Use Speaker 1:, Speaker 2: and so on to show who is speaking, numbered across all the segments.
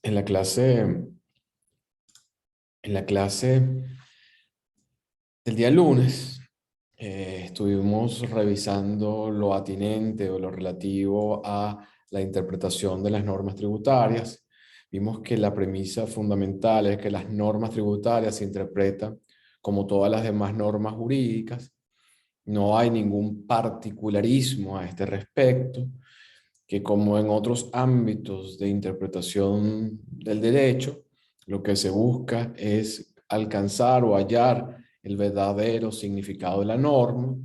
Speaker 1: En la clase, en la clase del día lunes, estuvimos revisando lo atinente o lo relativo a la interpretación de las normas tributarias. Vimos que la premisa fundamental es que las normas tributarias se interpretan como todas las demás normas jurídicas. No hay ningún particularismo a este respecto, que como en otros ámbitos de interpretación del derecho, lo que se busca es alcanzar o hallar el verdadero significado de la norma.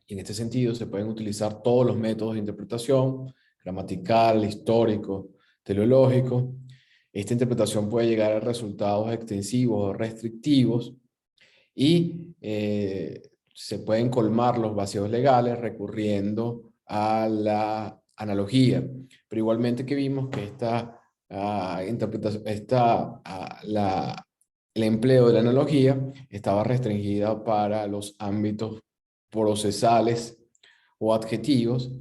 Speaker 1: Y en este sentido se pueden utilizar todos los métodos de interpretación: gramatical, histórico, teleológico. Esta interpretación puede llegar a resultados extensivos o restrictivos y se pueden colmar los vacíos legales recurriendo a la analogía. Pero igualmente que vimos que interpretación, el empleo de la analogía estaba restringida para los ámbitos procesales o adjetivos,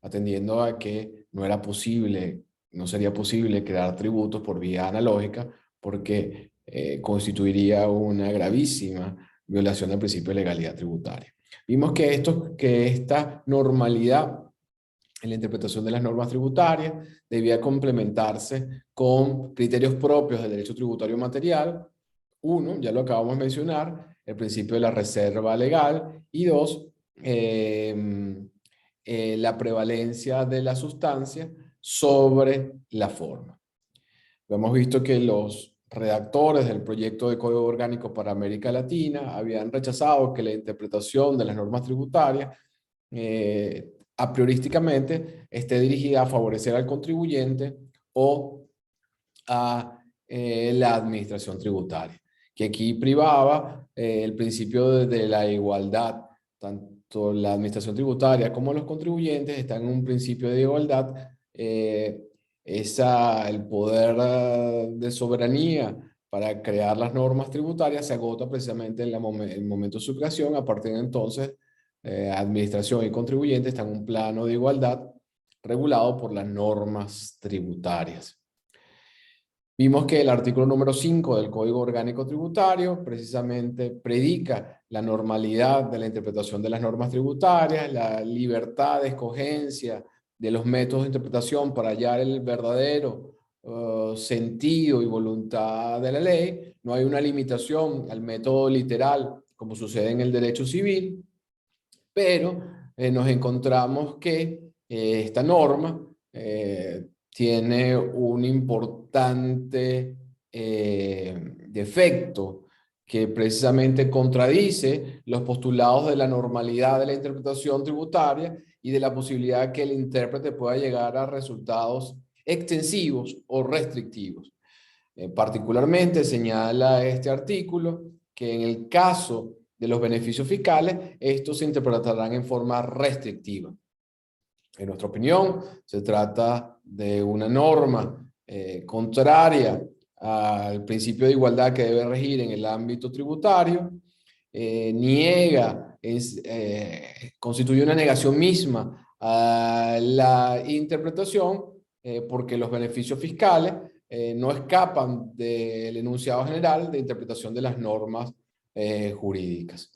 Speaker 1: atendiendo a que no sería posible crear tributos por vía analógica, porque constituiría una gravísima violación del principio de legalidad tributaria. Vimos que esta normalidad en la interpretación de las normas tributarias debía complementarse con criterios propios del derecho tributario material. Uno, ya lo acabamos de mencionar, el principio de la reserva legal, y dos, la prevalencia de la sustancia sobre la forma. Hemos visto que los redactores del proyecto de Código Orgánico para América Latina habían rechazado que la interpretación de las normas tributarias a priorísticamente esté dirigida a favorecer al contribuyente o a la administración tributaria, que aquí privaba el principio de la igualdad. Tanto la administración tributaria como los contribuyentes están en un principio de igualdad. El poder de soberanía para crear las normas tributarias se agota precisamente en el momento de su creación. A partir de entonces, administración y contribuyente están en un plano de igualdad regulado por las normas tributarias. Vimos que el artículo número 5 del Código Orgánico Tributario precisamente predica la normalidad de la interpretación de las normas tributarias, la libertad de escogencia de los métodos de interpretación para hallar el verdadero sentido y voluntad de la ley. No hay una limitación al método literal como sucede en el derecho civil, pero nos encontramos que esta norma tiene un importante defecto que precisamente contradice los postulados de la normalidad de la interpretación tributaria y de la posibilidad que el intérprete pueda llegar a resultados extensivos o restrictivos. Particularmente señala este artículo que en el caso de los beneficios fiscales, estos se interpretarán en forma restrictiva. En nuestra opinión, se trata de una norma contraria al principio de igualdad que debe regir en el ámbito tributario, constituye una negación misma a la interpretación, porque los beneficios fiscales no escapan del enunciado general de interpretación de las normas jurídicas.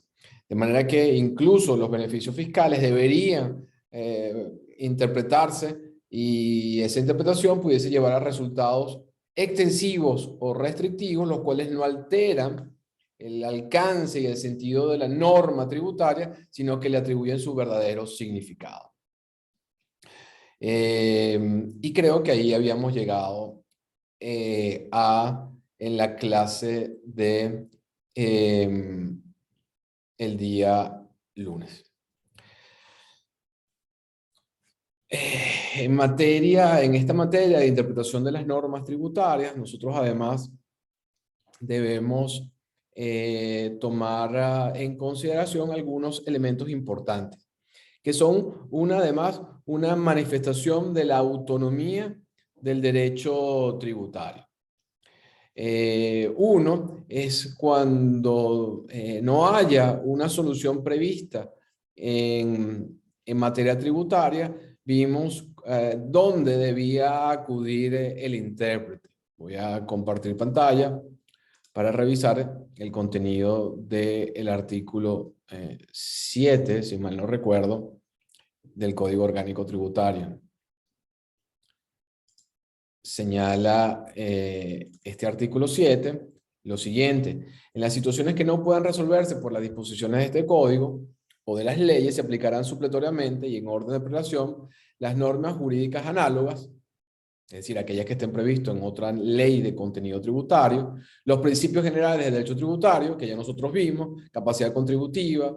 Speaker 1: De manera que incluso los beneficios fiscales deberían interpretarse, y esa interpretación pudiese llevar a resultados extensivos o restrictivos, los cuales no alteran el alcance y el sentido de la norma tributaria, sino que le atribuyen su verdadero significado. Y creo que ahí habíamos llegado en la clase de el día lunes. En esta materia de interpretación de las normas tributarias, nosotros además debemos tomar en consideración algunos elementos importantes, que son además una manifestación de la autonomía del derecho tributario. Uno es cuando no haya una solución prevista en materia tributaria. Vimos dónde debía acudir el intérprete. Voy a compartir pantalla para revisar el contenido del artículo 7, si mal no recuerdo, del Código Orgánico Tributario. Señala este artículo 7 lo siguiente: en las situaciones que no puedan resolverse por las disposiciones de este código o de las leyes, se aplicarán supletoriamente y en orden de prelación las normas jurídicas análogas, es decir, aquellas que estén previstas en otra ley de contenido tributario, los principios generales del derecho tributario, que ya nosotros vimos, capacidad contributiva,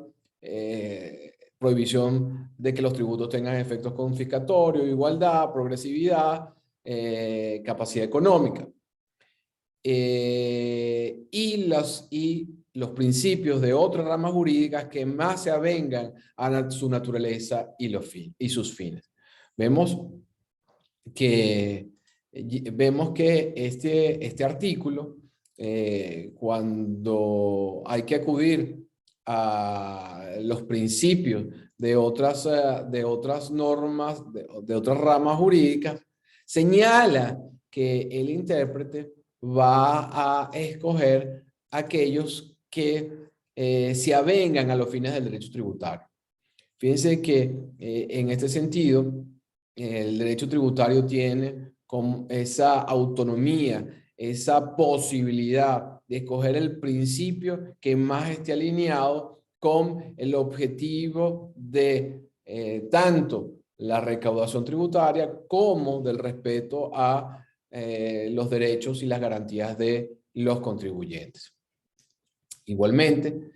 Speaker 1: prohibición de que los tributos tengan efectos confiscatorios, igualdad, progresividad, capacidad económica. Y los principios de otras ramas jurídicas que más se avengan a su naturaleza y sus fines. Vemos que este artículo, cuando hay que acudir a los principios de otras normas, de otras ramas jurídicas, señala que el intérprete va a escoger aquellos que se avengan a los fines del derecho tributario. Fíjense que en este sentido, el derecho tributario tiene como esa autonomía, esa posibilidad de escoger el principio que más esté alineado con el objetivo de tanto la recaudación tributaria como del respeto a los derechos y las garantías de los contribuyentes. Igualmente,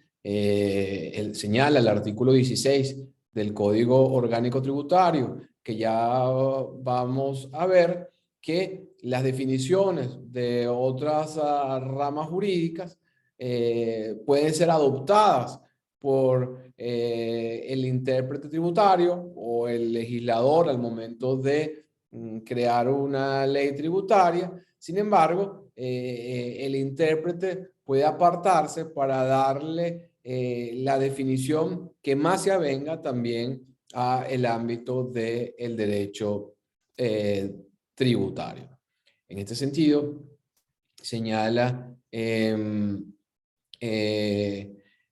Speaker 1: señala el artículo 16 del Código Orgánico Tributario, que ya vamos a ver que las definiciones de otras ramas jurídicas pueden ser adoptadas por el intérprete tributario o el legislador al momento de crear una ley tributaria. Sin embargo, el intérprete puede apartarse para darle la definición que más se avenga también a el ámbito del derecho tributario. En este sentido, señala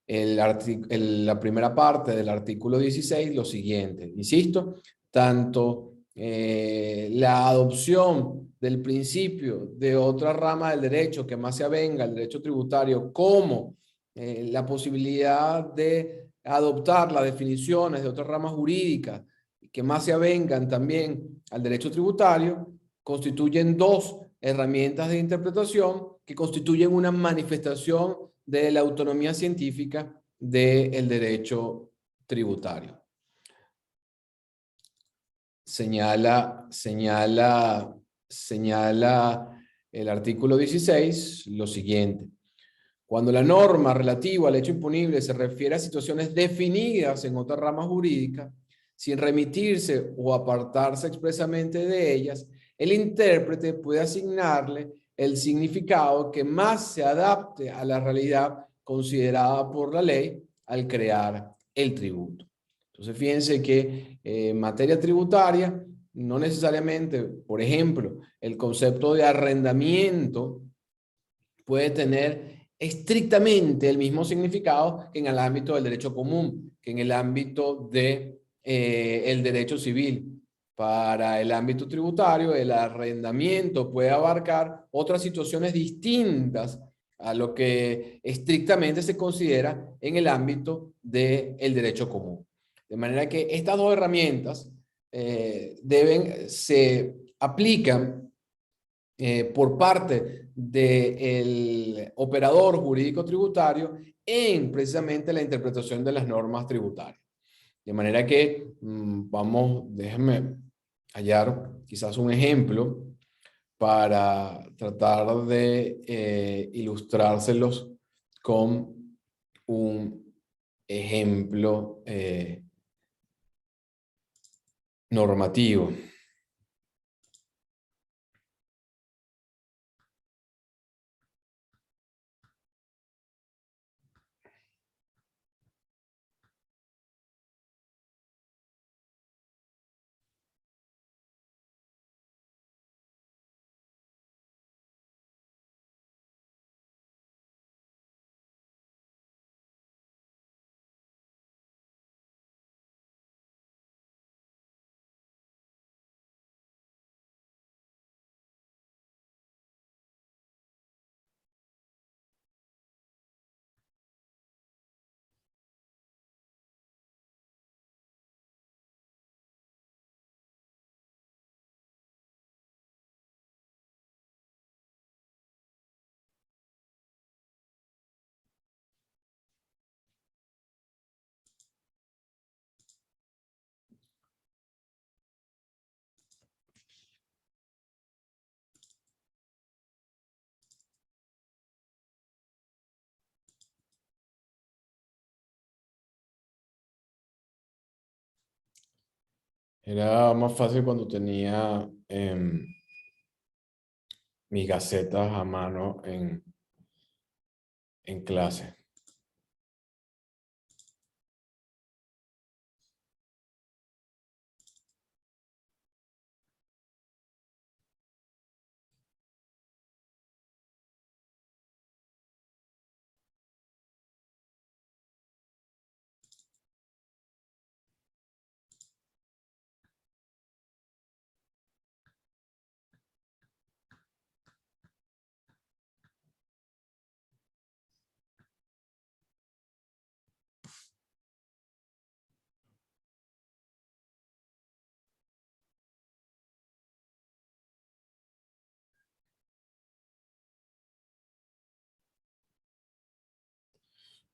Speaker 1: la primera parte del artículo 16 lo siguiente: insisto, tanto la adopción del principio de otra rama del derecho que más se avenga al derecho tributario, como la posibilidad de adoptar las definiciones de otras ramas jurídicas que más se avengan también al derecho tributario, constituyen dos herramientas de interpretación que constituyen una manifestación de la autonomía científica del derecho tributario. Señala el artículo 16 lo siguiente: cuando la norma relativa al hecho imponible se refiere a situaciones definidas en otra rama jurídica, sin remitirse o apartarse expresamente de ellas, el intérprete puede asignarle el significado que más se adapte a la realidad considerada por la ley al crear el tributo. Entonces, fíjense que en materia tributaria, no necesariamente, por ejemplo, el concepto de arrendamiento puede tener estrictamente el mismo significado que en el ámbito del derecho común, que en el ámbito de el derecho civil. Para el ámbito tributario, el arrendamiento puede abarcar otras situaciones distintas a lo que estrictamente se considera en el ámbito del derecho común. De manera que estas dos herramientas se aplican por parte del operador jurídico tributario en precisamente la interpretación de las normas tributarias. De manera que déjenme hallar quizás un ejemplo para tratar de ilustrárselos con un ejemplo normativo. Era más fácil cuando tenía mis gacetas a mano en clase.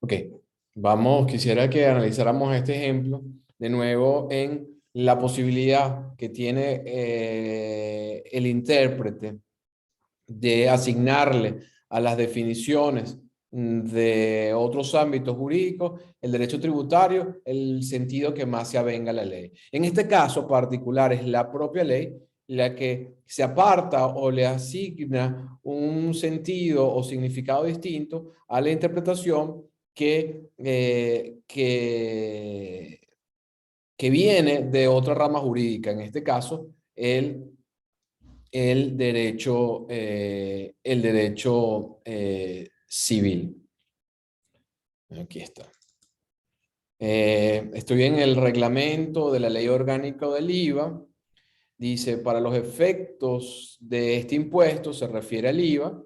Speaker 1: Ok, vamos, quisiera que analizáramos este ejemplo de nuevo en la posibilidad que tiene el intérprete de asignarle a las definiciones de otros ámbitos jurídicos, el derecho tributario, el sentido que más se avenga a la ley. En este caso particular es la propia ley la que se aparta o le asigna un sentido o significado distinto a la interpretación que viene de otra rama jurídica, en este caso el derecho civil. Aquí está. Estoy en el reglamento de la ley orgánica del IVA. Dice, para los efectos de este impuesto se refiere al IVA.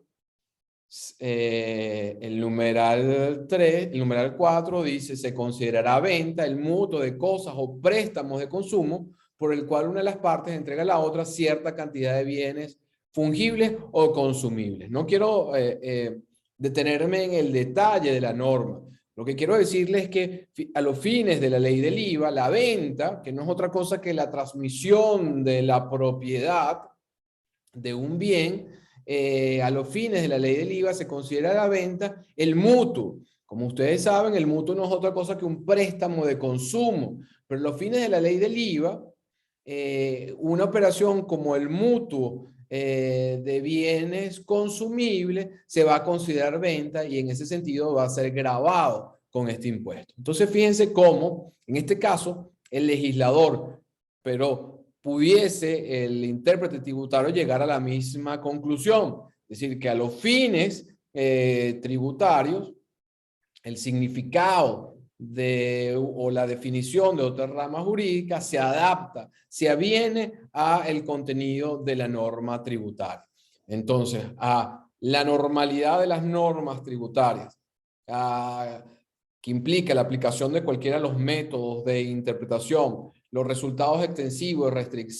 Speaker 1: El numeral 3, el numeral 4 dice, se considerará venta el mutuo de cosas o préstamos de consumo por el cual una de las partes entrega a la otra cierta cantidad de bienes fungibles o consumibles. No quiero detenerme en el detalle de la norma. Lo que quiero decirles es que a los fines de la ley del IVA, la venta, que no es otra cosa que la transmisión de la propiedad de un bien, a los fines de la ley del IVA se considera la venta el mutuo. Como ustedes saben, el mutuo no es otra cosa que un préstamo de consumo, pero a los fines de la ley del IVA, una operación como el mutuo de bienes consumibles se va a considerar venta y en ese sentido va a ser gravado con este impuesto. Entonces, fíjense cómo, en este caso, el legislador, pero pudiese el intérprete tributario llegar a la misma conclusión. Es decir, que a los fines tributarios, el significado o la definición de otra rama jurídica se adapta, se aviene al contenido de la norma tributaria. Entonces, a la normalidad de las normas tributarias, que implica la aplicación de cualquiera de los métodos de interpretación, los resultados extensivos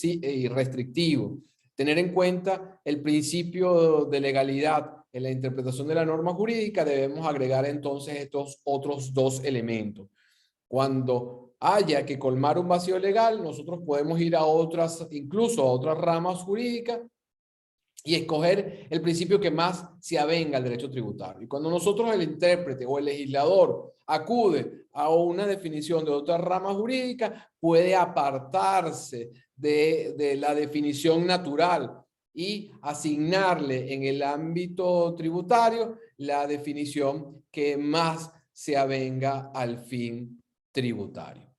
Speaker 1: y restrictivos, tener en cuenta el principio de legalidad en la interpretación de la norma jurídica, debemos agregar entonces estos otros dos elementos. Cuando haya que colmar un vacío legal, nosotros podemos ir a otras, incluso a otras ramas jurídicas y escoger el principio que más se avenga al derecho tributario. Y cuando nosotros, el intérprete o el legislador, acude a una definición de otra rama jurídica, puede apartarse de la definición natural y asignarle en el ámbito tributario la definición que más se avenga al fin tributario.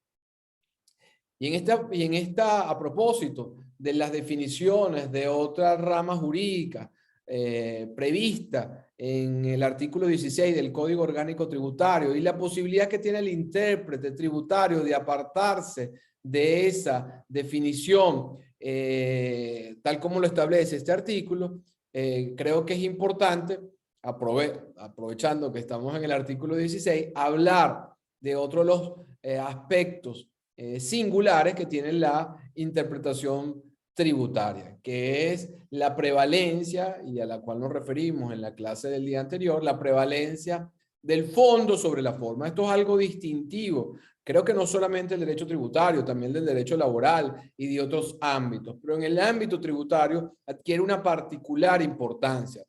Speaker 1: Y en esta, a propósito de las definiciones de otra rama jurídica prevista en el artículo 16 del Código Orgánico Tributario y la posibilidad que tiene el intérprete tributario de apartarse de esa definición tal como lo establece este artículo, creo que es importante, aprovechando que estamos en el artículo 16, hablar de otros los aspectos singulares que tiene la interpretación tributaria, que es la prevalencia, y a la cual nos referimos en la clase del día anterior, la prevalencia del fondo sobre la forma. Esto es algo distintivo. Creo que no solamente el derecho tributario, también del derecho laboral y de otros ámbitos, pero en el ámbito tributario adquiere una particular importancia.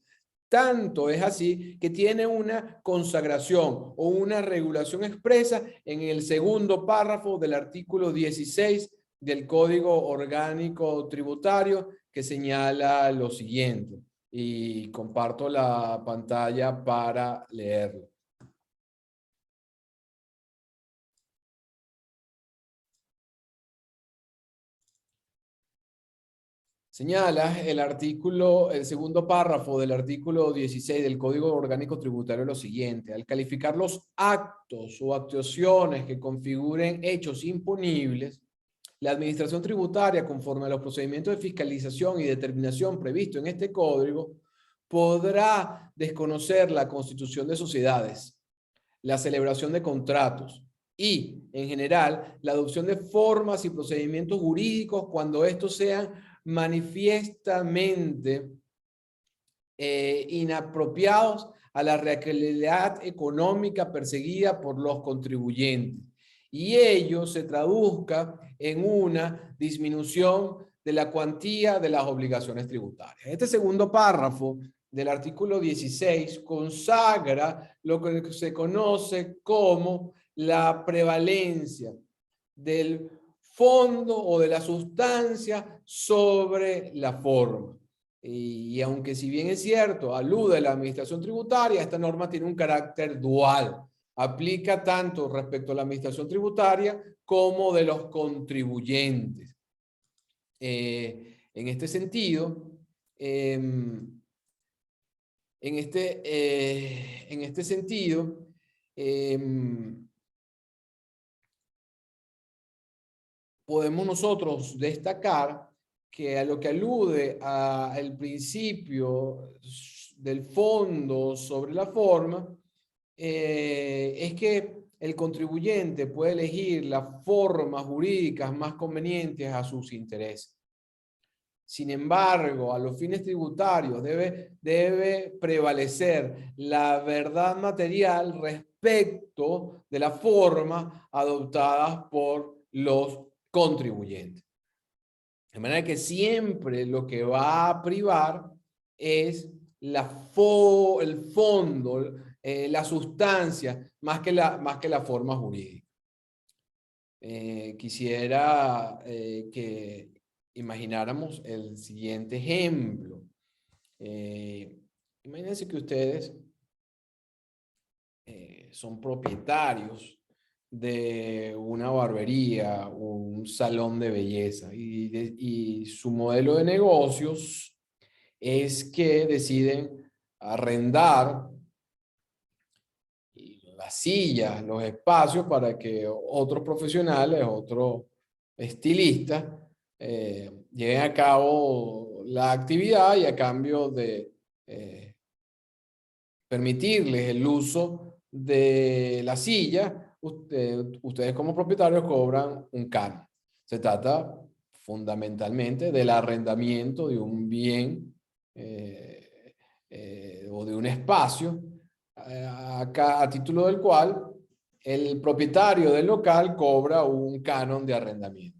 Speaker 1: Tanto es así que tiene una consagración o una regulación expresa en el segundo párrafo del artículo 16 del Código Orgánico Tributario que señala lo siguiente, y comparto la pantalla para leerlo. Señala el segundo párrafo del artículo 16 del Código Orgánico Tributario lo siguiente: al calificar los actos o actuaciones que configuren hechos imponibles, la Administración Tributaria, conforme a los procedimientos de fiscalización y determinación previstos en este código, podrá desconocer la constitución de sociedades, la celebración de contratos y, en general, la adopción de formas y procedimientos jurídicos cuando estos sean manifiestamente inapropiados a la realidad económica perseguida por los contribuyentes, y ello se traduzca en una disminución de la cuantía de las obligaciones tributarias. Este segundo párrafo del artículo 16 consagra lo que se conoce como la prevalencia del fondo o de la sustancia sobre la forma. Y aunque si bien es cierto, alude a la administración tributaria, esta norma tiene un carácter dual. Aplica tanto respecto a la administración tributaria como de los contribuyentes. En este sentido, podemos nosotros destacar que a lo que alude al principio del fondo sobre la forma, es que el contribuyente puede elegir las formas jurídicas más convenientes a sus intereses. Sin embargo, a los fines tributarios debe prevalecer la verdad material respecto de la forma adoptada por los contribuyentes. De manera que siempre lo que va a privar es el fondo, la sustancia, más que la forma jurídica. Quisiera que imagináramos el siguiente ejemplo. Imagínense que ustedes son propietarios de una barbería, un salón de belleza, y su modelo de negocios es que deciden arrendar las sillas, los espacios para que otros profesionales, otros estilistas, lleven a cabo la actividad, y a cambio de permitirles el uso de la silla, ustedes como propietarios cobran un canon. Se trata fundamentalmente del arrendamiento de un bien o de un espacio, a título del cual el propietario del local cobra un canon de arrendamiento.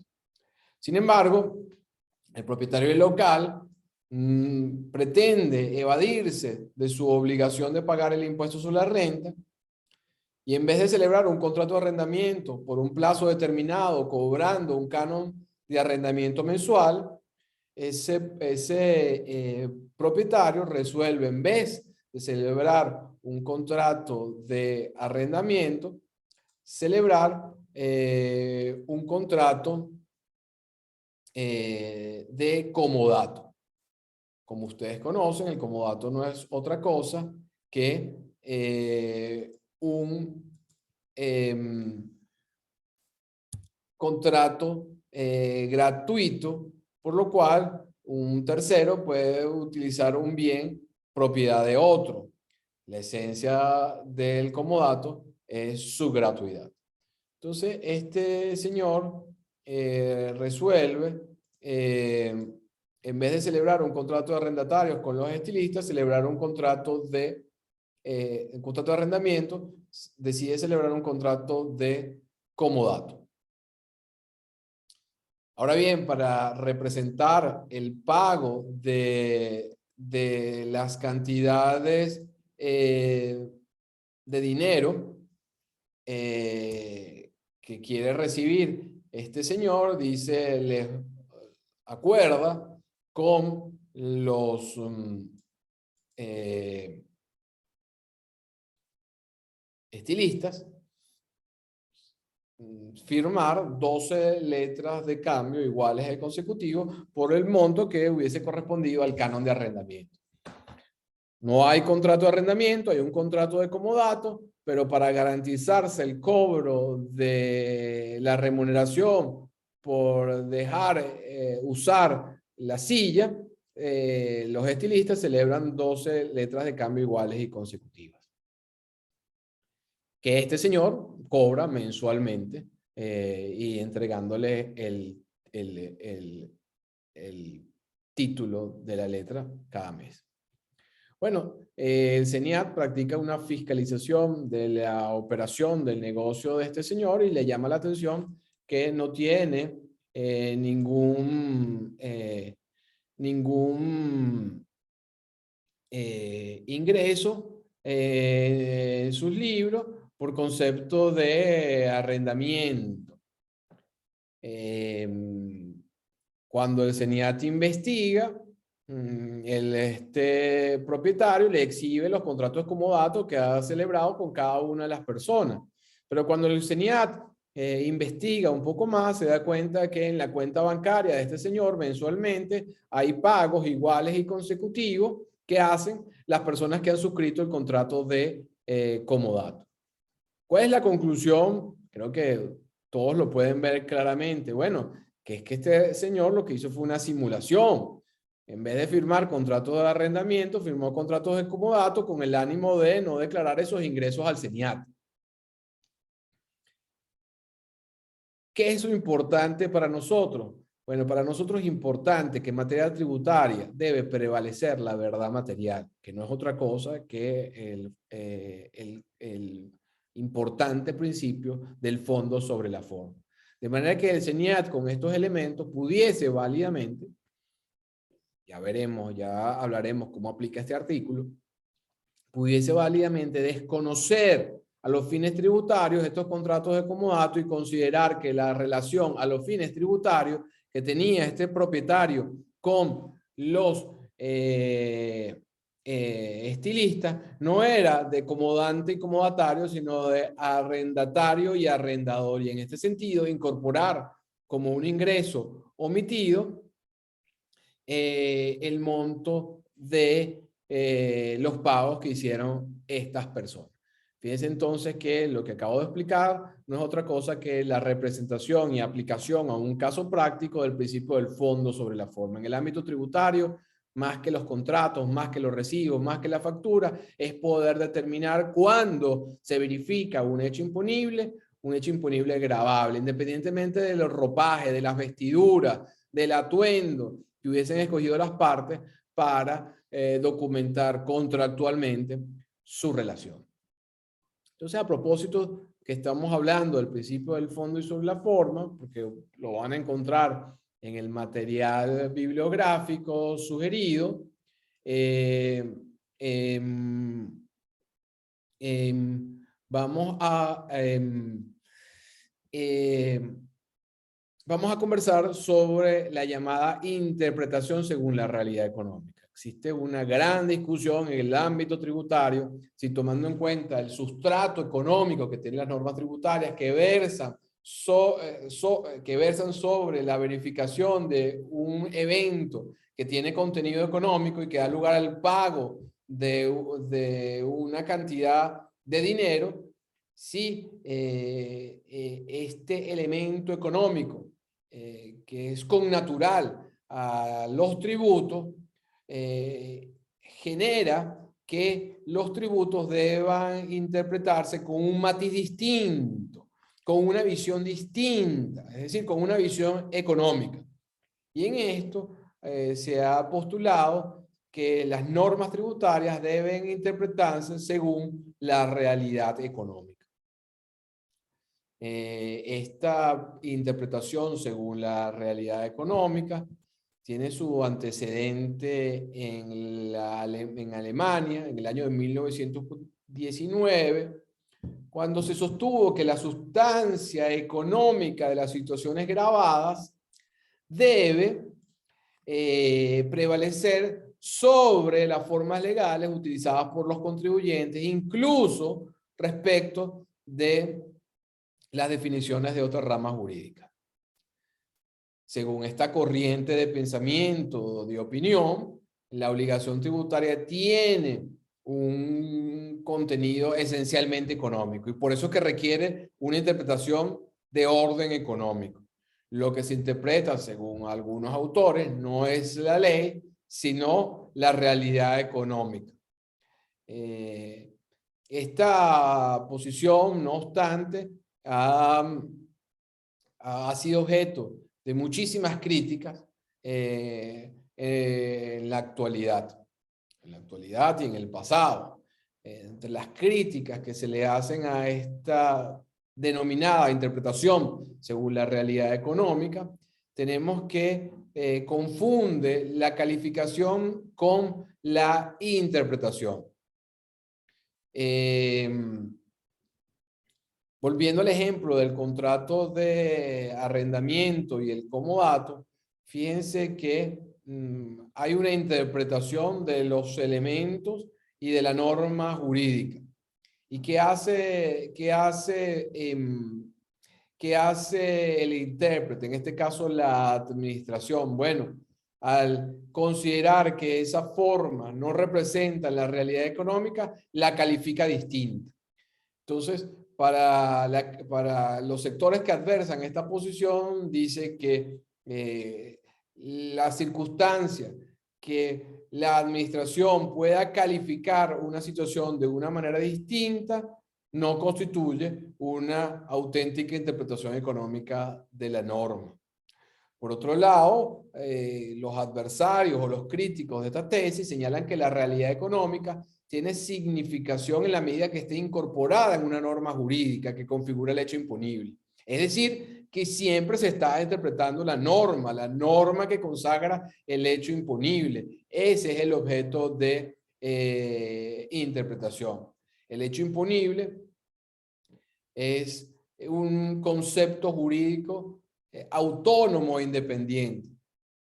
Speaker 1: Sin embargo, el propietario del local pretende evadirse de su obligación de pagar el impuesto sobre la renta, y en vez de celebrar un contrato de arrendamiento por un plazo determinado, cobrando un canon de arrendamiento mensual, ese propietario resuelve, en vez de celebrar un contrato de arrendamiento, celebrar un contrato de comodato. Como ustedes conocen, el comodato no es otra cosa que un contrato gratuito, por lo cual un tercero puede utilizar un bien propiedad de otro. La esencia del comodato es su gratuidad. Entonces, este señor resuelve, en vez de celebrar un contrato de arrendatarios con los estilistas, celebrar un contrato de arrendamiento, decide celebrar un contrato de comodato. Ahora bien, para representar el pago de las cantidades de dinero que quiere recibir este señor dice, les acuerda con los estilistas firmar 12 letras de cambio iguales al consecutivo por el monto que hubiese correspondido al canon de arrendamiento. No hay contrato de arrendamiento, hay un contrato de comodato, pero para garantizarse el cobro de la remuneración por dejar usar la silla, los estilistas celebran 12 letras de cambio iguales y consecutivas, que este señor cobra mensualmente y entregándole el título de la letra cada mes. Bueno, el CENIAT practica una fiscalización de la operación del negocio de este señor y le llama la atención que no tiene ningún ingreso en sus libros por concepto de arrendamiento. Cuando el CENIAT investiga, este propietario le exhibe los contratos de comodato que ha celebrado con cada una de las personas. Pero cuando el CENIAT investiga un poco más, se da cuenta que en la cuenta bancaria de este señor mensualmente hay pagos iguales y consecutivos que hacen las personas que han suscrito el contrato de comodato. ¿Cuál es la conclusión? Creo que todos lo pueden ver claramente. Bueno, que es que este señor lo que hizo fue una simulación. En vez de firmar contratos de arrendamiento, firmó contratos de comodato con el ánimo de no declarar esos ingresos al CENIAT. ¿Qué es eso importante para nosotros? Bueno, para nosotros es importante que en materia tributaria debe prevalecer la verdad material, que no es otra cosa que el importante principio del fondo sobre la forma. De manera que el CENIAT con estos elementos pudiese válidamente, ya veremos, ya hablaremos cómo aplica este artículo, pudiese válidamente desconocer a los fines tributarios estos contratos de comodato y considerar que la relación a los fines tributarios que tenía este propietario con los estilistas no era de comodante y comodatario, sino de arrendatario y arrendador. Y en este sentido, incorporar como un ingreso omitido el monto de los pagos que hicieron estas personas. Fíjense entonces que lo que acabo de explicar no es otra cosa que la representación y aplicación a un caso práctico del principio del fondo sobre la forma. En el ámbito tributario, más que los contratos, más que los recibos, más que la factura, es poder determinar cuándo se verifica un hecho imponible gravable, independientemente de los ropajes, de las vestiduras, del atuendo que hubiesen escogido las partes para documentar contractualmente su relación. Entonces, a propósito que estamos hablando del principio del fondo y sobre la forma, porque lo van a encontrar en el material bibliográfico sugerido, vamos a conversar sobre la llamada interpretación según la realidad económica. Existe una gran discusión en el ámbito tributario, si tomando en cuenta el sustrato económico que tienen las normas tributarias que versan sobre la verificación de un evento que tiene contenido económico y que da lugar al pago de una cantidad de dinero, si este elemento económico que es connatural a los tributos, genera que los tributos deban interpretarse con un matiz distinto, con una visión distinta, es decir, con una visión económica. Y en esto se ha postulado que las normas tributarias deben interpretarse según la realidad económica. Esta interpretación según la realidad económica tiene su antecedente en Alemania, en el año de 1919, cuando se sostuvo que la sustancia económica de las situaciones gravadas debe prevalecer sobre las formas legales utilizadas por los contribuyentes, incluso respecto de las definiciones de otras ramas jurídicas. Según esta corriente de pensamiento, de opinión, la obligación tributaria tiene un contenido esencialmente económico y por eso es que requiere una interpretación de orden económico. Lo que se interpreta, según algunos autores, no es la ley, sino la realidad económica. Esta posición, no obstante, ha sido objeto de muchísimas críticas en la actualidad. En la actualidad y en el pasado. Entre las críticas que se le hacen a esta denominada interpretación según la realidad económica, tenemos que confunde la calificación con la interpretación. Volviendo al ejemplo del contrato de arrendamiento y el comodato, fíjense que hay una interpretación de los elementos y de la norma jurídica. ¿Y qué hace el intérprete? En este caso, la administración. Bueno, al considerar que esa forma no representa la realidad económica, la califica distinta. Entonces, para los sectores que adversan esta posición, dice que la circunstancia que la administración pueda calificar una situación de una manera distinta no constituye una auténtica interpretación económica de la norma. Por otro lado, los adversarios o los críticos de esta tesis señalan que la realidad económica tiene significación en la medida que esté incorporada en una norma jurídica que configura el hecho imponible. Es decir, que siempre se está interpretando la norma que consagra el hecho imponible. Ese es el objeto de interpretación. El hecho imponible es un concepto jurídico autónomo e independiente,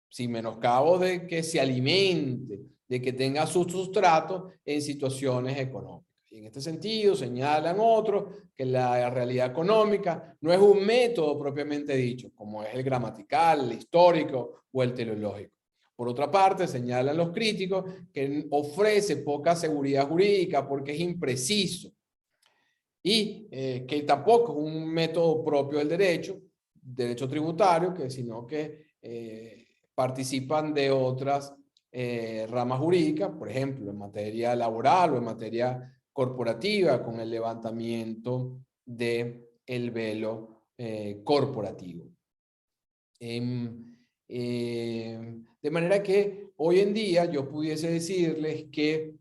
Speaker 1: sin menoscabo de que se alimente, de que tenga su sustrato en situaciones económicas. Y en este sentido señalan otros que la realidad económica no es un método propiamente dicho, como es el gramatical, el histórico o el teleológico. Por otra parte, señalan los críticos que ofrece poca seguridad jurídica porque es impreciso y que tampoco es un método propio del derecho tributario, sino que participan de otras ramas jurídicas, por ejemplo, en materia laboral o en materia corporativa, con el levantamiento del velo corporativo. De manera que hoy en día yo pudiese decirles que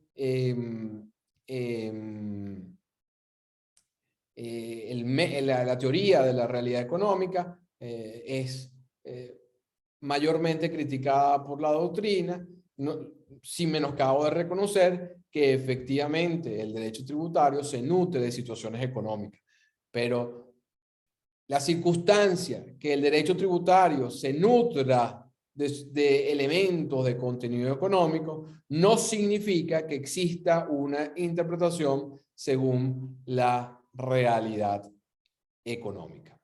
Speaker 1: la teoría de la realidad económica es mayormente criticada por la doctrina, sin menoscabo de reconocer que efectivamente el derecho tributario se nutre de situaciones económicas, pero la circunstancia que el derecho tributario se nutra de elementos de contenido económico no significa que exista una interpretación según la realidad económica.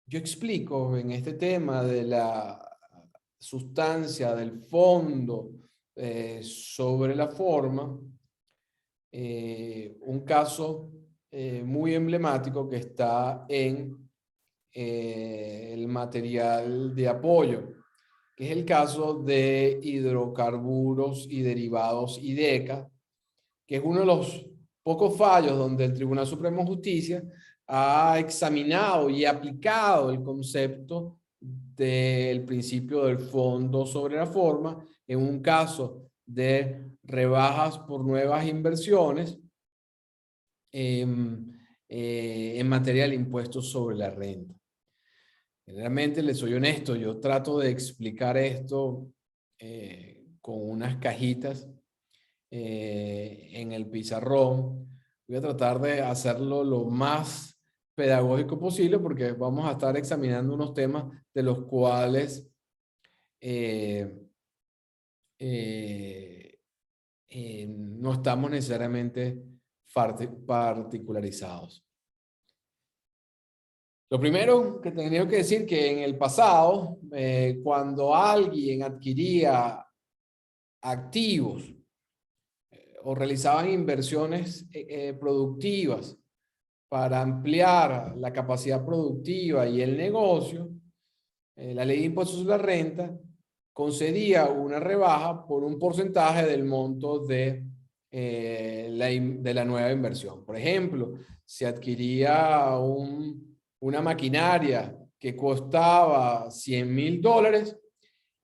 Speaker 1: Yo explico en este tema de la sustancia del fondo sobre la forma un caso muy emblemático que está en el material de apoyo, que es el caso de hidrocarburos y derivados IDECA, que es uno de los pocos fallos donde el Tribunal Supremo de Justicia ha examinado y aplicado el concepto del principio del fondo sobre la forma en un caso de rebajas por nuevas inversiones en materia del impuesto sobre la renta. Generalmente, les soy honesto, yo trato de explicar esto con unas cajitas en el pizarrón. Voy a tratar de hacerlo lo más pedagógico posible porque vamos a estar examinando unos temas de los cuales no estamos necesariamente particularizados. Lo primero que tenía que decir que en el pasado, cuando alguien adquiría activos o realizaban inversiones productivas para ampliar la capacidad productiva y el negocio, la ley de impuestos sobre la renta concedía una rebaja por un porcentaje del monto de la nueva inversión. Por ejemplo, se adquiría una maquinaria que costaba $100,000,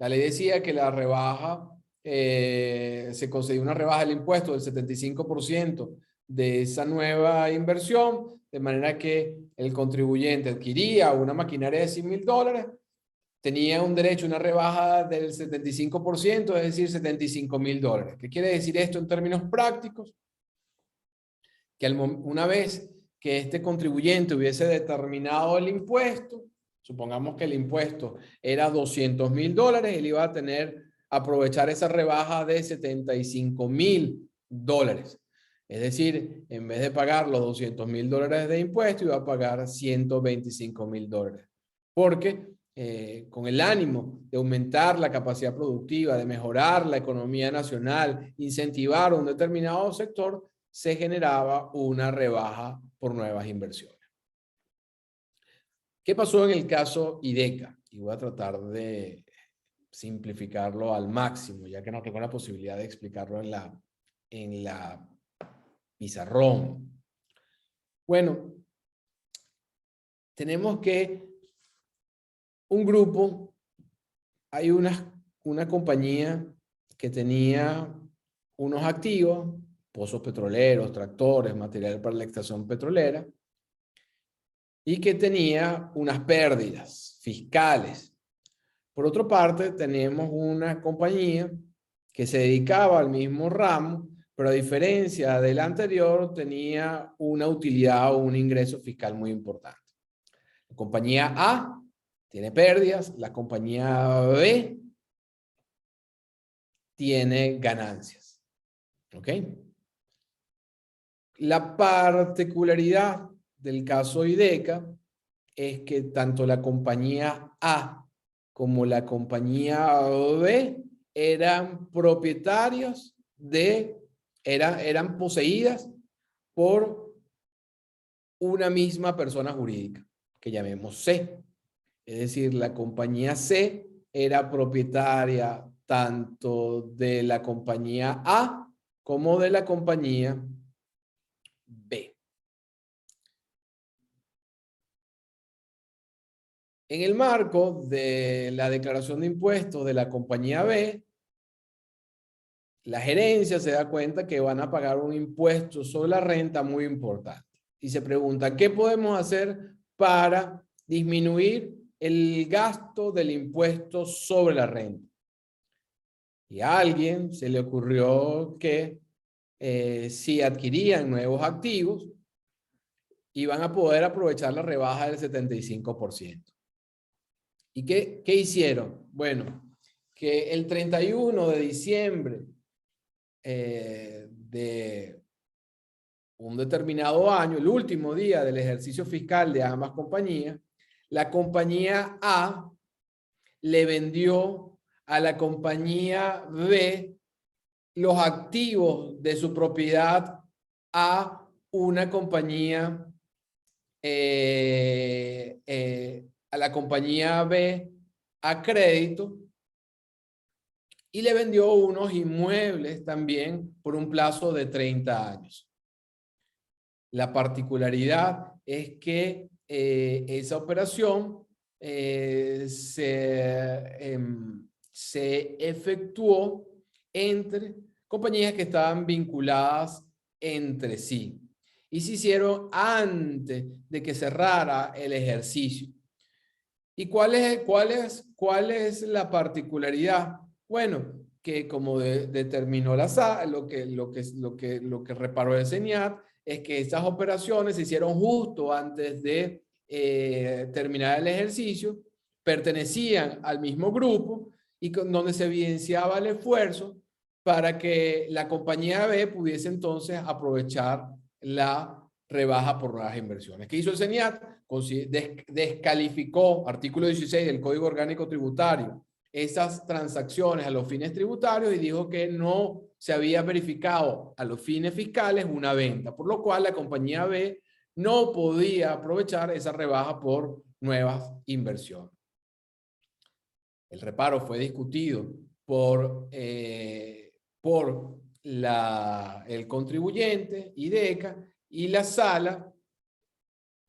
Speaker 1: la ley decía que la rebaja, se concedía una rebaja del impuesto del 75% de esa nueva inversión, de manera que el contribuyente adquiría una maquinaria de $100,000, tenía un derecho a una rebaja del 75%, es decir, $75,000. ¿Qué quiere decir esto en términos prácticos? Que una vez que este contribuyente hubiese determinado el impuesto, supongamos que el impuesto era $200,000, él iba a aprovechar esa rebaja de $75,000. Es decir, en vez de pagar los $200,000 de impuesto, iba a pagar $125,000. Porque con el ánimo de aumentar la capacidad productiva, de mejorar la economía nacional, incentivar un determinado sector, se generaba una rebaja por nuevas inversiones. ¿Qué pasó en el caso IDECA? Y voy a tratar de simplificarlo al máximo, ya que no tengo la posibilidad de explicarlo en la pizarrón. Bueno, tenemos que un grupo, hay una compañía que tenía unos activos, pozos petroleros, tractores, material para la extracción petrolera, y que tenía unas pérdidas fiscales. Por otra parte, tenemos una compañía que se dedicaba al mismo ramo, pero a diferencia del anterior, tenía una utilidad o un ingreso fiscal muy importante. La compañía A tiene pérdidas, la compañía B tiene ganancias. ¿Ok? La particularidad del caso IDECA es que tanto la compañía A como la compañía B eran propietarios eran poseídas por una misma persona jurídica, que llamemos C. Es decir, la compañía C era propietaria tanto de la compañía A como de la compañía B. En el marco de la declaración de impuestos de la compañía B, la gerencia se da cuenta que van a pagar un impuesto sobre la renta muy importante. Y se pregunta, ¿qué podemos hacer para disminuir el gasto del impuesto sobre la renta? Y a alguien se le ocurrió que si adquirían nuevos activos, iban a poder aprovechar la rebaja del 75%. ¿Y qué hicieron? Bueno, que el 31 de diciembre de un determinado año, el último día del ejercicio fiscal de ambas compañías, la compañía A le vendió a la compañía B los activos de su propiedad a una compañía, a la compañía B a crédito, y le vendió unos inmuebles también por un plazo de 30 años. La particularidad es que esa operación se efectuó entre compañías que estaban vinculadas entre sí y se hicieron antes de que cerrara el ejercicio. ¿Y cuál es la particularidad? Bueno, que como determinó lo que reparó el CENIAT es que esas operaciones se hicieron justo antes de terminar el ejercicio, pertenecían al mismo grupo y donde se evidenciaba el esfuerzo para que la compañía B pudiese entonces aprovechar la rebaja por nuevas inversiones. ¿Qué hizo el CENIAT? Descalificó, artículo 16 del Código Orgánico Tributario, esas transacciones a los fines tributarios y dijo que no se había verificado a los fines fiscales una venta, por lo cual la compañía B no podía aprovechar esa rebaja por nuevas inversiones. El reparo fue discutido por el contribuyente, IDECA, y la sala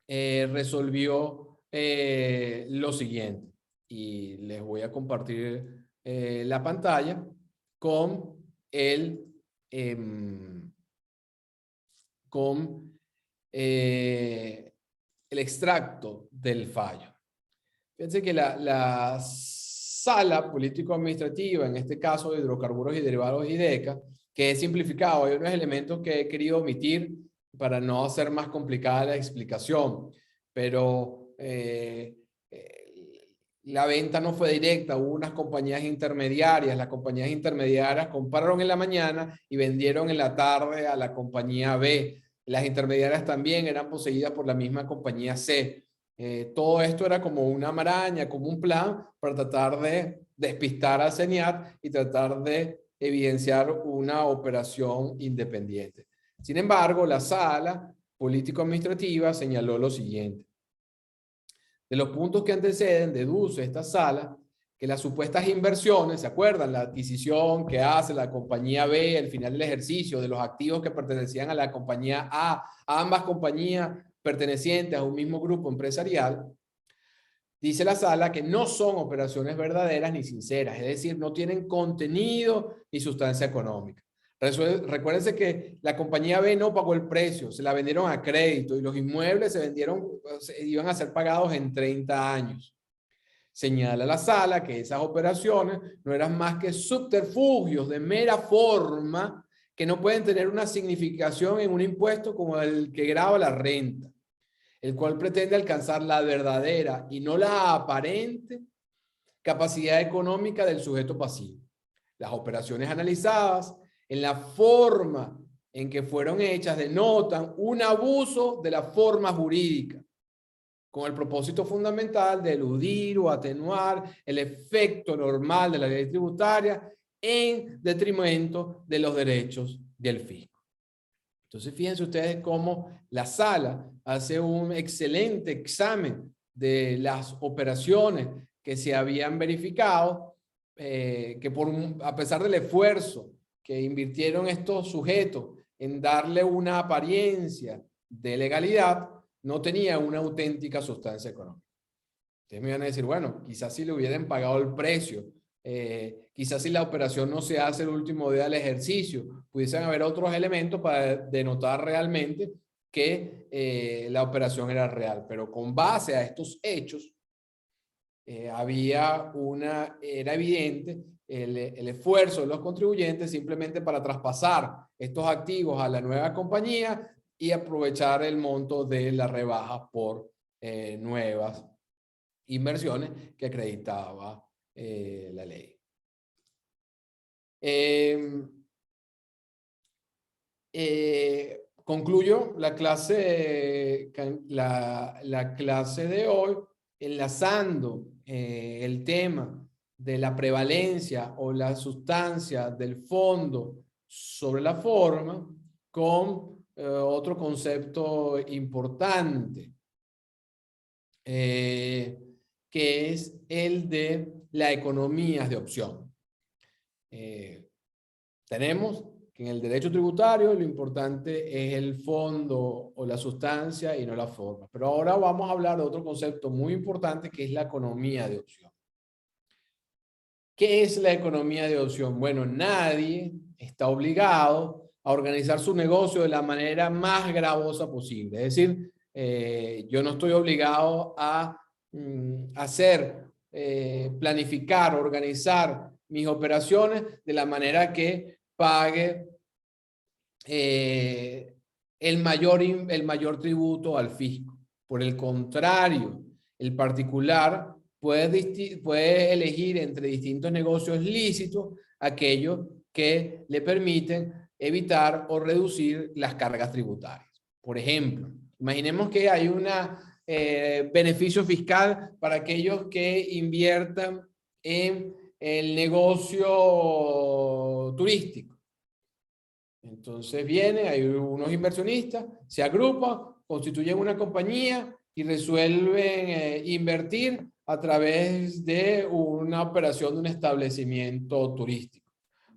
Speaker 1: resolvió lo siguiente. Y les voy a compartir la pantalla con el extracto del fallo. Fíjense que la sala político-administrativa, en este caso de hidrocarburos y derivados IDECA, que es simplificado, hay unos elementos que he querido omitir para no hacer más complicada la explicación, pero la venta no fue directa, hubo unas compañías intermediarias, las compañías intermediarias compraron en la mañana y vendieron en la tarde a la compañía B. Las intermediarias también eran poseídas por la misma compañía C. Todo esto era como una maraña, como un plan para tratar de despistar al CENIAT y tratar de evidenciar una operación independiente. Sin embargo, la sala político-administrativa señaló lo siguiente. De los puntos que anteceden, deduce esta sala que las supuestas inversiones, ¿se acuerdan? La adquisición que hace la compañía B al final del ejercicio de los activos que pertenecían a la compañía A, ambas compañías pertenecientes a un mismo grupo empresarial, dice la sala que no son operaciones verdaderas ni sinceras, es decir, no tienen contenido ni sustancia económica. Recuérdense que la compañía B no pagó el precio, se la vendieron a crédito y los inmuebles iban a ser pagados en 30 años. Señala la sala que esas operaciones no eran más que subterfugios de mera forma que no pueden tener una significación en un impuesto como el que grava la renta, el cual pretende alcanzar la verdadera y no la aparente capacidad económica del sujeto pasivo. Las operaciones analizadas en la forma en que fueron hechas denotan un abuso de la forma jurídica, con el propósito fundamental de eludir o atenuar el efecto normal de la ley tributaria en detrimento de los derechos del fisco. Entonces, fíjense ustedes cómo la sala hace un excelente examen de las operaciones que se habían verificado, que a pesar del esfuerzo que invirtieron estos sujetos en darle una apariencia de legalidad, no tenía una auténtica sustancia económica. Ustedes me iban a decir, bueno, quizás si le hubieran pagado el precio, quizás si la operación no se hace el último día del ejercicio, pudiesen haber otros elementos para denotar realmente que la operación era real. Pero con base a estos hechos, era evidente el esfuerzo de los contribuyentes simplemente para traspasar estos activos a la nueva compañía y aprovechar el monto de la rebaja por nuevas inversiones que acreditaba la ley. Concluyo la clase de hoy enlazando el tema de la prevalencia o la sustancia del fondo sobre la forma con otro concepto importante, que es el de la economía de opción. Tenemos que en el derecho tributario lo importante es el fondo o la sustancia y no la forma. Pero ahora vamos a hablar de otro concepto muy importante que es la economía de opción. ¿Qué es la economía de opción? Bueno, nadie está obligado a organizar su negocio de la manera más gravosa posible. Es decir, yo no estoy obligado a planificar, organizar mis operaciones de la manera que pague el mayor tributo al fisco. Por el contrario, el particular puede elegir entre distintos negocios lícitos aquellos que le permiten evitar o reducir las cargas tributarias. Por ejemplo, imaginemos que hay un beneficio fiscal para aquellos que inviertan en el negocio turístico. Entonces vienen, hay unos inversionistas, se agrupan, constituyen una compañía y resuelven invertir a través de una operación de un establecimiento turístico.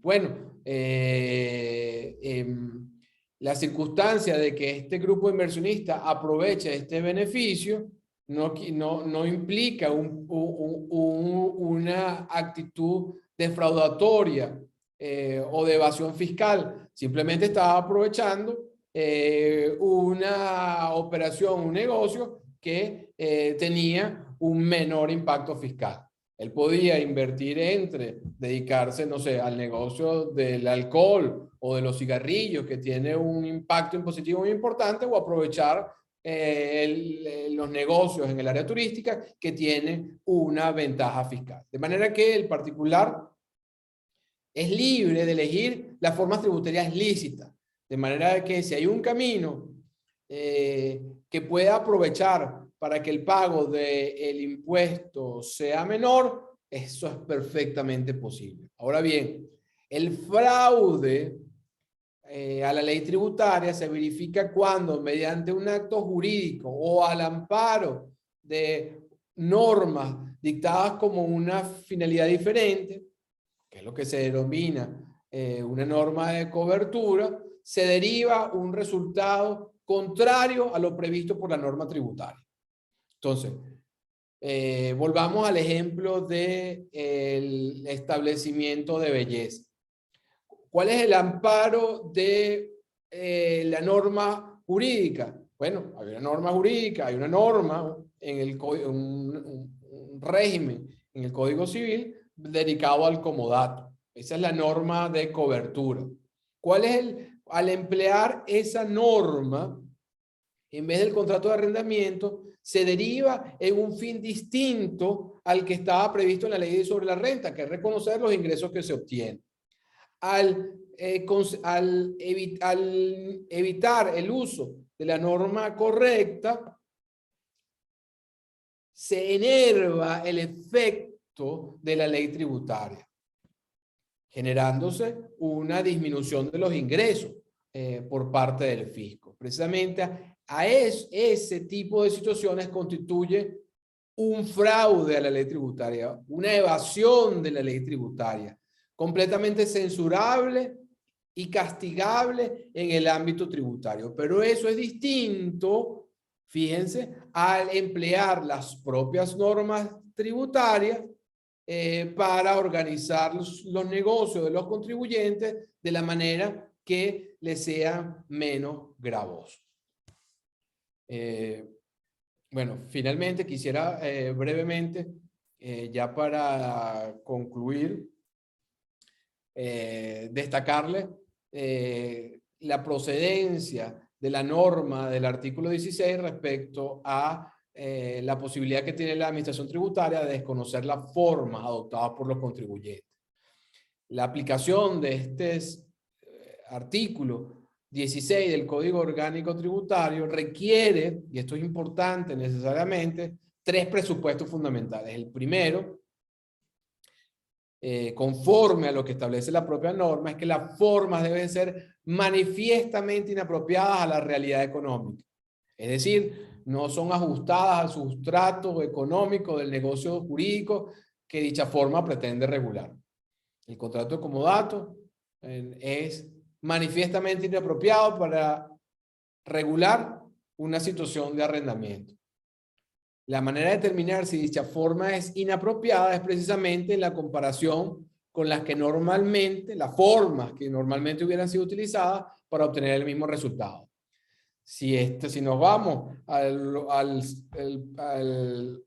Speaker 1: Bueno, la circunstancia de que este grupo inversionista aproveche este beneficio no implica una actitud defraudatoria o de evasión fiscal. Simplemente estaba aprovechando una operación, un negocio que tenía un menor impacto fiscal. Él podía invertir dedicarse, no sé, al negocio del alcohol o de los cigarrillos, que tiene un impacto impositivo muy importante, o aprovechar los negocios en el área turística que tienen una ventaja fiscal. De manera que el particular es libre de elegir las formas tributarias lícitas. De manera que si hay un camino que pueda aprovechar para que el pago del impuesto sea menor, eso es perfectamente posible. Ahora bien, el fraude a la ley tributaria se verifica cuando, mediante un acto jurídico o al amparo de normas dictadas como una finalidad diferente, que es lo que se denomina una norma de cobertura, se deriva un resultado contrario a lo previsto por la norma tributaria. Entonces, volvamos al ejemplo del establecimiento de belleza. ¿Cuál es el amparo de la norma jurídica? Bueno, hay una norma jurídica, hay una norma en el un régimen en el Código Civil dedicado al comodato. Esa es la norma de cobertura. ¿Cuál es al emplear esa norma, en vez del contrato de arrendamiento, se deriva en un fin distinto al que estaba previsto en la ley sobre la renta, que es reconocer los ingresos que se obtienen? Al evitar el uso de la norma correcta, se enerva el efecto de la ley tributaria, generándose una disminución de los ingresos por parte del fisco. Precisamente ese tipo de situaciones constituye un fraude a la ley tributaria, una evasión de la ley tributaria, completamente censurable y castigable en el ámbito tributario. Pero eso es distinto, fíjense, al emplear las propias normas tributarias para organizar los negocios de los contribuyentes de la manera que les sea menos gravoso. Bueno, finalmente quisiera brevemente, ya para concluir, destacarle la procedencia de la norma del artículo 16 respecto a la posibilidad que tiene la administración tributaria de desconocer las formas adoptadas por los contribuyentes. La aplicación de este artículo 16 del Código Orgánico Tributario requiere, y esto es importante necesariamente, tres presupuestos fundamentales. El primero, conforme a lo que establece la propia norma, es que las formas deben ser manifiestamente inapropiadas a la realidad económica. Es decir, no son ajustadas al sustrato económico del negocio jurídico que dicha forma pretende regular. El contrato de comodato es manifiestamente inapropiado para regular una situación de arrendamiento. La manera de determinar si dicha forma es inapropiada es precisamente en la comparación con las formas que normalmente hubieran sido utilizadas para obtener el mismo resultado. Si nos vamos a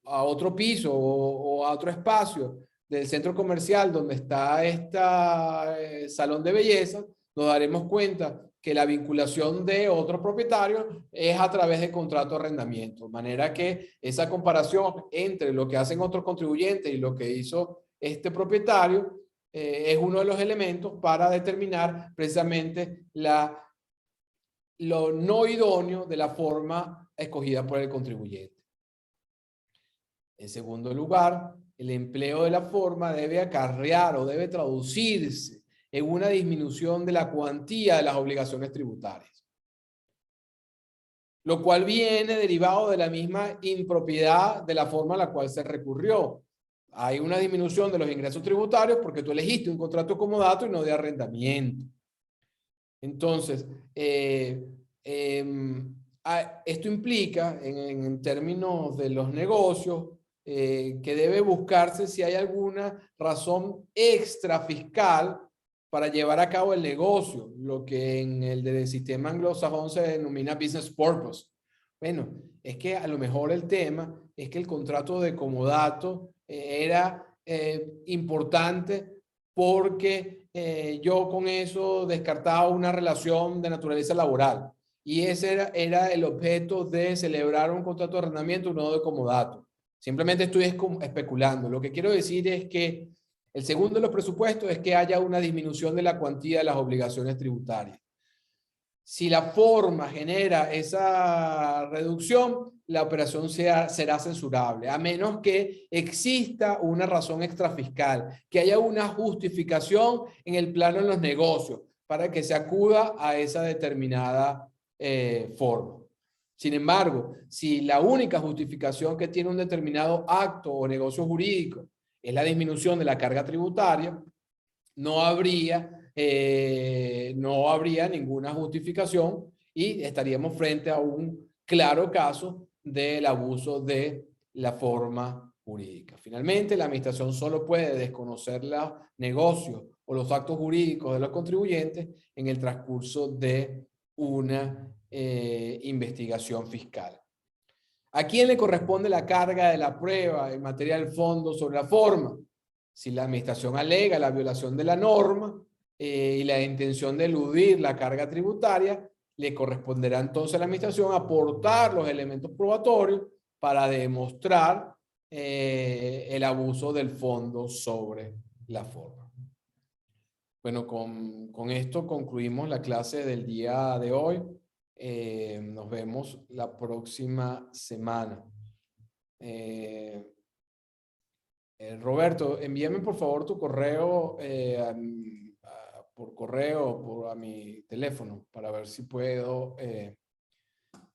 Speaker 1: otro piso o a otro espacio del centro comercial donde está este salón de belleza, nos daremos cuenta que la vinculación de otros propietarios es a través de contrato de arrendamiento. De manera que esa comparación entre lo que hacen otros contribuyentes y lo que hizo este propietario es uno de los elementos para determinar precisamente lo no idóneo de la forma escogida por el contribuyente. En segundo lugar, el empleo de la forma debe acarrear o debe traducirse en una disminución de la cuantía de las obligaciones tributarias, lo cual viene derivado de la misma impropiedad de la forma a la cual se recurrió. Hay una disminución de los ingresos tributarios porque tú elegiste un contrato comodato y no de arrendamiento. Entonces, esto implica, en términos de los negocios, que debe buscarse si hay alguna razón extra fiscal para llevar a cabo el negocio, lo que en el del sistema anglosajón se denomina business purpose. Bueno, es que a lo mejor el tema es que el contrato de comodato era importante porque yo con eso descartaba una relación de naturaleza laboral. Y ese era el objeto de celebrar un contrato de arrendamiento, no de comodato. Simplemente estoy especulando. Lo que quiero decir es que el segundo de los presupuestos es que haya una disminución de la cuantía de las obligaciones tributarias. Si la forma genera esa reducción, la operación será censurable, a menos que exista una razón extrafiscal, que haya una justificación en el plano de los negocios para que se acuda a esa determinada forma. Sin embargo, si la única justificación que tiene un determinado acto o negocio jurídico es la disminución de la carga tributaria, no habría ninguna justificación y estaríamos frente a un claro caso del abuso de la forma jurídica. Finalmente, la administración solo puede desconocer los negocios o los actos jurídicos de los contribuyentes en el transcurso de una investigación fiscal. ¿A quién le corresponde la carga de la prueba en materia del fondo sobre la forma? Si la administración alega la violación de la norma y la intención de eludir la carga tributaria, le corresponderá entonces a la administración aportar los elementos probatorios para demostrar el abuso del fondo sobre la forma. Bueno, con esto concluimos la clase del día de hoy. Nos vemos la próxima semana. Roberto, envíame por favor tu correo por correo a mi teléfono para ver si puedo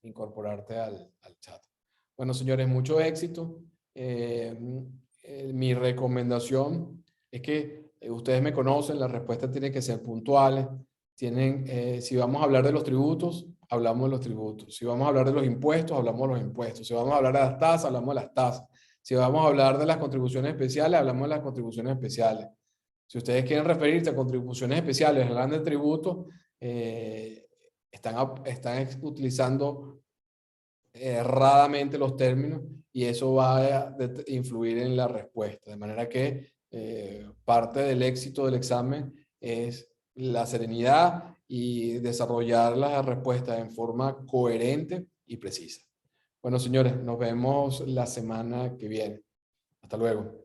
Speaker 1: incorporarte al chat. Bueno, señores, mucho éxito. Mi recomendación es que ustedes me conocen, las respuestas tienen que ser puntuales. Si vamos a hablar de los tributos, hablamos de los tributos. Si vamos a hablar de los impuestos, hablamos de los impuestos. Si vamos a hablar de las tasas, hablamos de las tasas. Si vamos a hablar de las contribuciones especiales, hablamos de las contribuciones especiales. Si ustedes quieren referirse a contribuciones especiales, hablan del tributo, están utilizando erradamente los términos y eso va a influir en la respuesta. De manera que parte del éxito del examen es la serenidad y desarrollar las respuestas en forma coherente y precisa. Bueno, señores, nos vemos la semana que viene. Hasta luego.